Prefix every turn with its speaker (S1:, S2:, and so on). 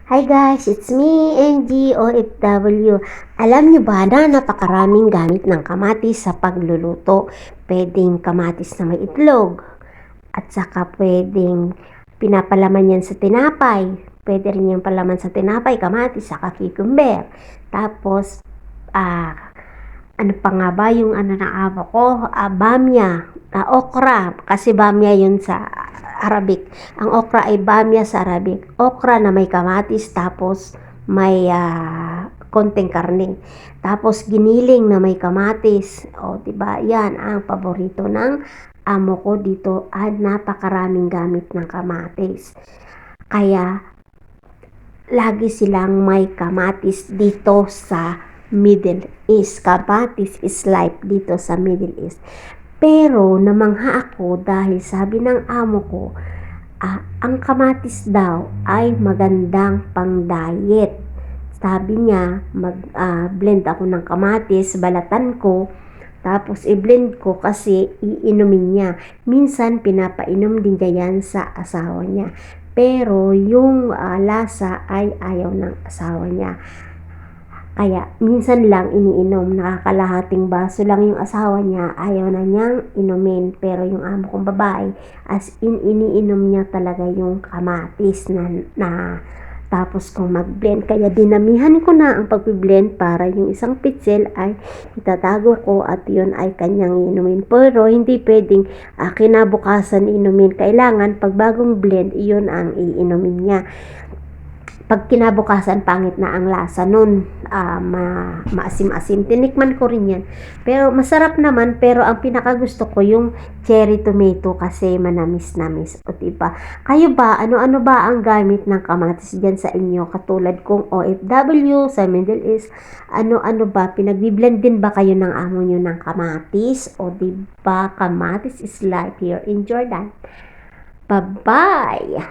S1: Hi guys, it's me, NG OFW. Alam niyo ba na napakaraming gamit ng kamatis sa pagluluto? Pwedeng kamatis na may itlog, at saka pwedeng pinapalaman yan sa tinapay. Pwede rin yung palaman sa tinapay, kamatis, saka cucumber. Tapos, ano pa nga ba yung ng amo ko? Bamya, okra, kasi bamya yun sa Arabic. Ang okra ay bamya sa Arabic. Okra na may kamatis, tapos may konting karne. Tapos giniling na may kamatis. O, diba? Yan ang paborito ng amo ko dito at napakaraming gamit ng kamatis. Kaya, lagi silang may kamatis dito sa Middle East. Kamatis is life dito sa Middle East. Pero namangha ako dahil sabi ng amo ko, ang kamatis daw ay magandang pang-diet. Sabi niya, blend ako ng kamatis, balatan ko, tapos i-blend ko kasi iinumin niya. Minsan pinapainom din niya yan sa asawa niya. Pero yung lasa ay ayaw ng asawa niya. Kaya minsan lang iniinom, nakakalahating baso lang yung asawa niya, ayaw na niyang inumin. Pero yung amo kong babae, as in iniinom niya talaga yung kamatis na tapos kung mag-blend. Kaya dinamihan ko na ang pag-blend para yung isang pitsil ay itatago ko at yun ay kanyang inumin. Pero hindi pwedeng kinabukasan inumin. Kailangan pag bagong blend, yun ang iinumin niya. Pag kinabukasan, pangit na ang lasa nun, maasim-asim. Tinikman ko rin yan, pero masarap naman. Pero ang pinakagusto ko yung cherry tomato kasi manamis-namis. O diba? Kayo ba, ano-ano ba ang gamit ng kamatis dyan sa inyo? Katulad kong OFW sa Middle East, ano-ano ba, pinagbiblend din ba kayo ng amo nyo ng kamatis? O diba, kamatis is life here in Jordan. Bye-bye!